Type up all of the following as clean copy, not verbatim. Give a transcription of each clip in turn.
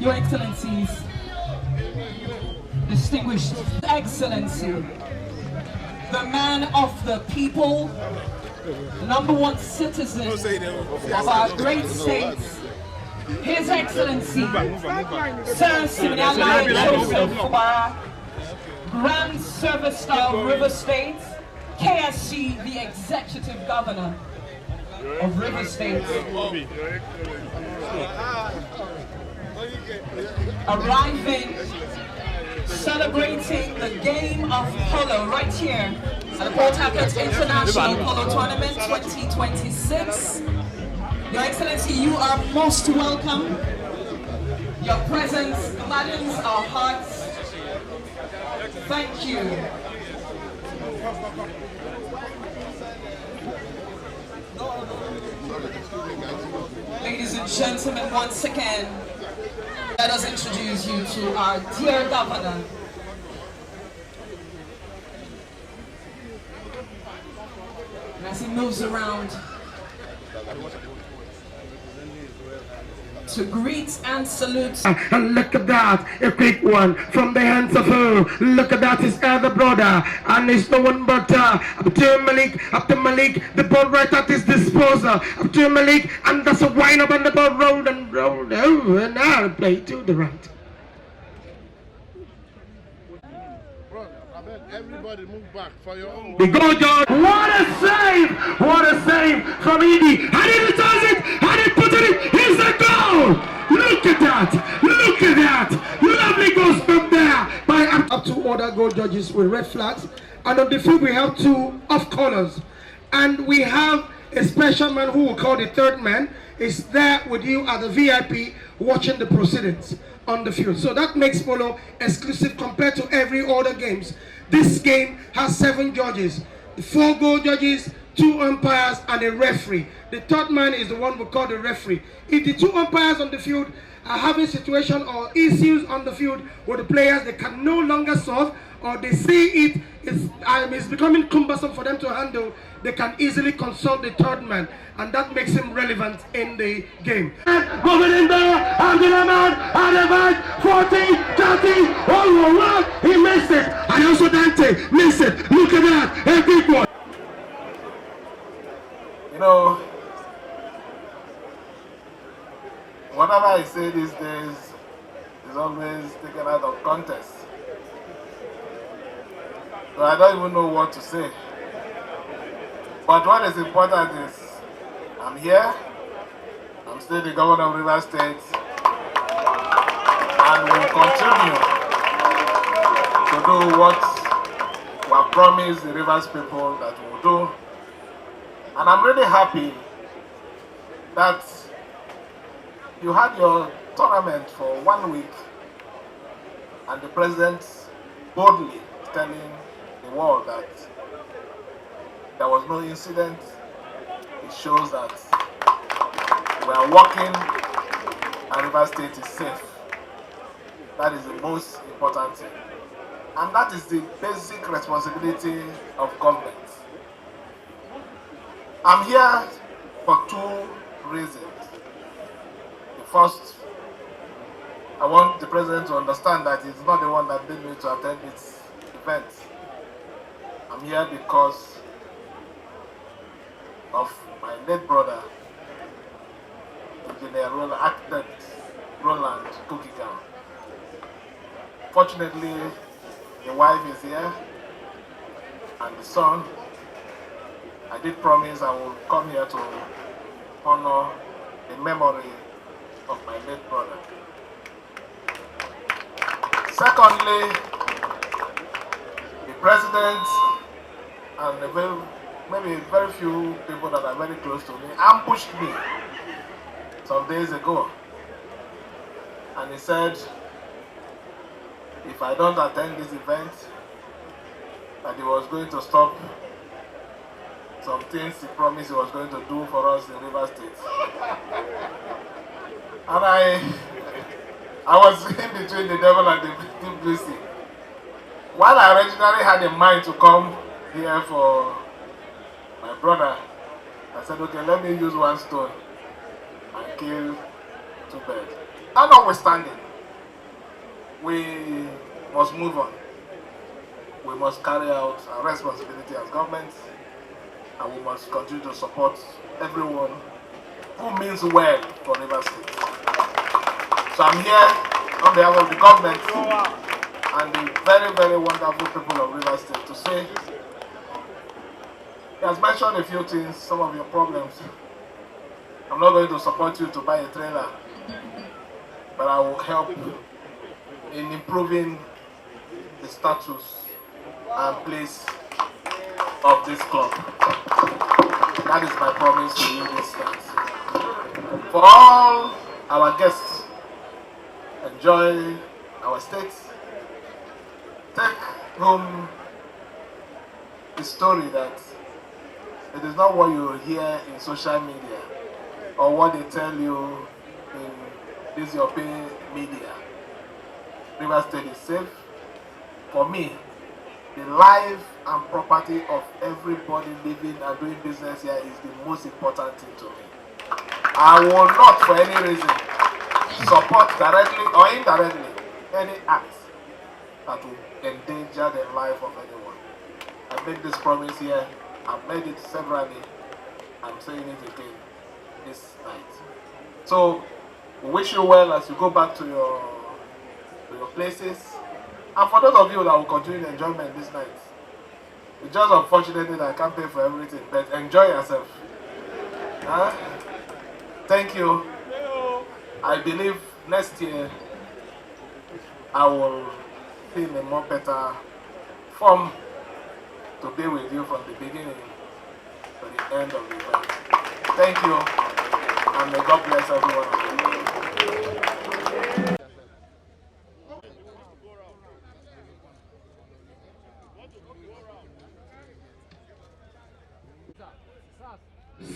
Your Excellencies, distinguished Excellency, the man of the people, number one citizen of our great state, His Excellency, Sir Siminalayi Joseph Fubara, Grand Service Star of River State, KSC, the Executive Governor of River State, arriving, celebrating the game of Polo right here at the Port-Harcourt International Polo Tournament 2026. Your Excellency, you are most welcome. Your presence gladdens our hearts. Thank you. Ladies and gentlemen, once again, let us introduce you to our dear Governor. And as he moves around to greet and salute. And look at that, a quick one from the hands of who? Look at that, his elder brother, and it's no one but Abdul Malik, the ball right at his disposal. Abdul Malik, and that's a wind up on the ball, rolled and rolled. Oh, and now play to the right. Everybody move back for your own. The goal, George. What a save! What a save from Edie. And he does it! And he puts it in! Here's the goal! Look at that! Look at that! Lovely goals from there by up to other goal judges with red flags. And on the field we have two off corners. And we have a special man who we call the third man is there with you at the VIP watching the proceedings on the field. So that makes Polo exclusive compared to every other games. This game has 7 judges, 4 goal judges, 2 umpires, and a referee. The third man is the one we call the referee. If the 2 umpires on the field are having situation or issues on the field with the players they can no longer solve, or they see it's becoming cumbersome for them to handle, they can easily consult the third man, and that makes him relevant in the game. Moving in there, and the man, and the back, 40, 30, oh, he missed it, and also Dante missed it. Look at that, a big one. You know, whatever I say these days is always taken out of context. So I don't even know what to say. But what is important is, I'm here, I'm still the governor of River State, and we will continue to do what we have promised the Rivers people that we will do. And I'm really happy that you had your tournament for 1 week, and the president boldly telling the world that there was no incident. It shows that we are working and River State is safe. That is the most important thing. And that is the basic responsibility of government. I'm here for 2 reasons. The first, I want the president to understand that he's not the one that made me to attend this event. I'm here because of my late brother, Engineer Architect Roland Kukikan. Fortunately, the wife is here and the son. I did promise I will come here to honor the memory of my late brother. Secondly, the president and maybe very few people that are very close to me ambushed me some days ago. And he said, if I don't attend this event, that he was going to stop some things he promised he was going to do for us in River State. And I was in between the devil and the deep blue sea. While I originally had in mind to come here for my brother, I said, okay, let me use 1 stone and kill 2 birds. That notwithstanding, we must move on. We must carry out our responsibility as government, and we must continue to support everyone who means well for Rivers State. So I'm here on behalf of the government and the very, very wonderful people of Rivers State to say, he has mentioned a few things, some of your problems. I'm not going to support you to buy a trailer, but I will help in improving the status and place of this club. That is my promise to you this night. For all our guests, enjoy our state. Take home the story that it is not what you hear in social media or what they tell you in this European media. Rivers State is safe. For me, the life and property of everybody living and doing business here is the most important thing to me. I will not, for any reason, support directly or indirectly any act that will endanger the life of anyone. I made this promise here. I've made it severally. I'm saying it again this night. So, we wish you well as you go back to your places. And for those of you that will continue the enjoyment this night, it's just unfortunately that I can't pay for everything, but enjoy yourself. Huh? Thank you. I believe next year I will be in a more better form to be with you from the beginning to the end of the event. Thank you, and may God bless everyone.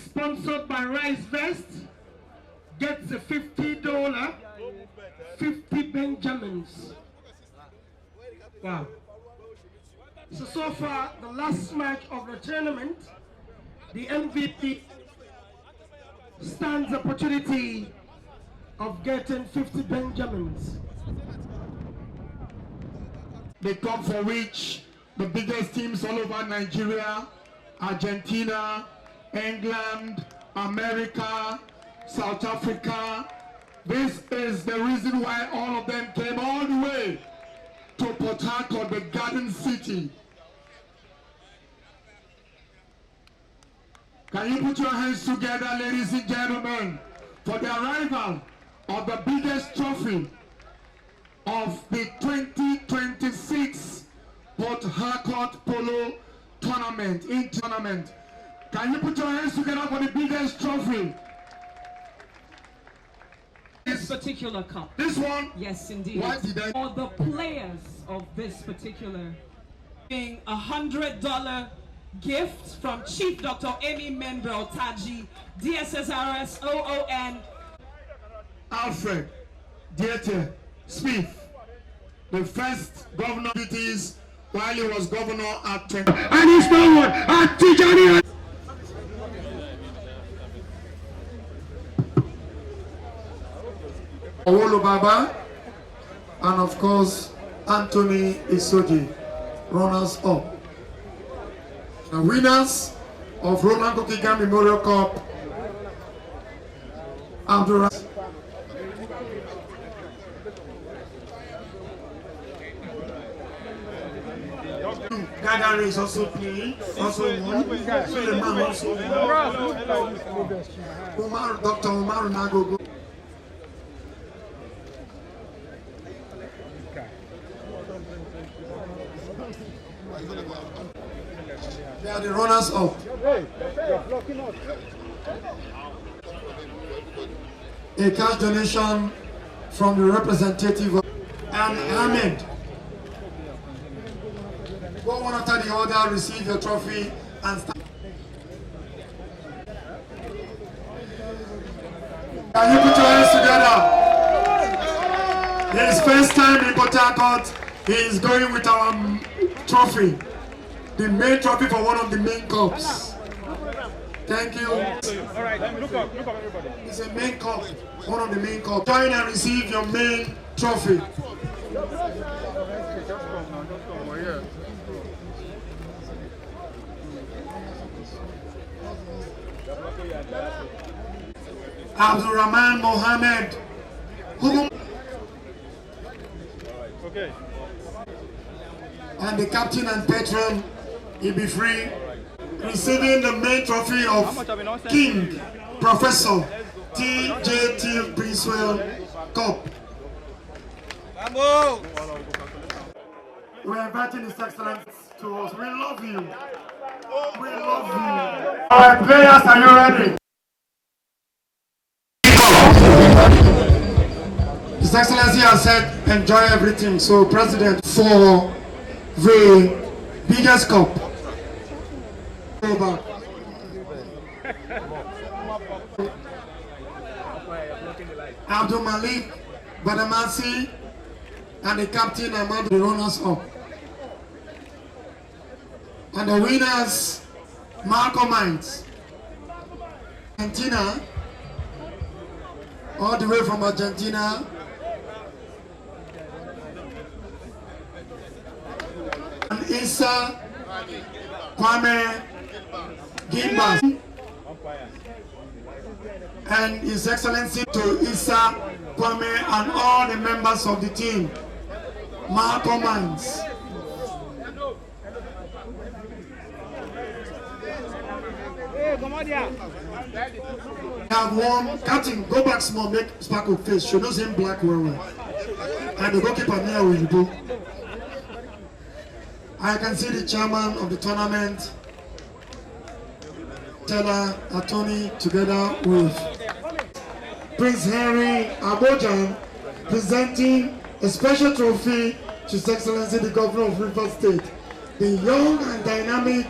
Sponsored by Rice Vest, gets a $50, 50 Benjamins. Wow. So far, the last match of the tournament, the MVP stands the opportunity of getting 50 Benjamins. The cup for which the biggest teams all over Nigeria, Argentina, England, America, South Africa. This is the reason why all of them came all the way to Port Harcourt, the Garden City. Can you put your hands together, ladies and gentlemen, for the arrival of the biggest trophy of the 2026 Port Harcourt Polo tournament, Can you put your hands together for the biggest trophy? This particular cup. This one? Yes, indeed. Why did I? For the players of this particular, being $100 gift from Chief Dr. Amy Membro Taji, DSSRS OON. Alfred Dieter Smith, the first governor of duties while he was governor at 20. And he's no one at Tijani. Owolo Baba, and of course Anthony Isoji, runners up. The winners of Roland Kokiga Memorial Cup, Abdul. Gaga is also playing, also won. Suleiman also won. Dr. Omar Nagogo. They are the runners up. A cash donation from the representative of Ahmed. Go one after the other, receive your trophy and start. Can you put your hands together? His first time in Port Harcourt, he is going with our trophy. The main trophy for one of the main cups. Thank you. All right, look up everybody. It's a main cup, one of the main cups. Join and receive your main trophy. Abdul Rahman Mohammed, Okay. And the captain and patron, he'll be free, receiving the main trophy of King Professor TJT Princewell Cup. We're inviting His Excellency to us. We love you. We love you. All right, players, are you ready? His Excellency has said, enjoy everything. So, President, for the biggest cup. Over. Abdul Malik Badamasi and the captain Ahmad the runners up. And the winners, Malcolm Mines, Argentina, all the way from Argentina. And Issa Kwame Gimbas. And His Excellency to Issa Kwame and all the members of the team, Malcolm Mines. Have won. Captain, go back small, make sparkle face. Show those in black well. And the goalkeeper near with you. I can see the chairman of the tournament, Teller Attorney, together with Prince Henry Abojan, presenting a special trophy to His Excellency the Governor of Rivers State, the young and dynamic,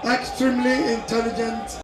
extremely intelligent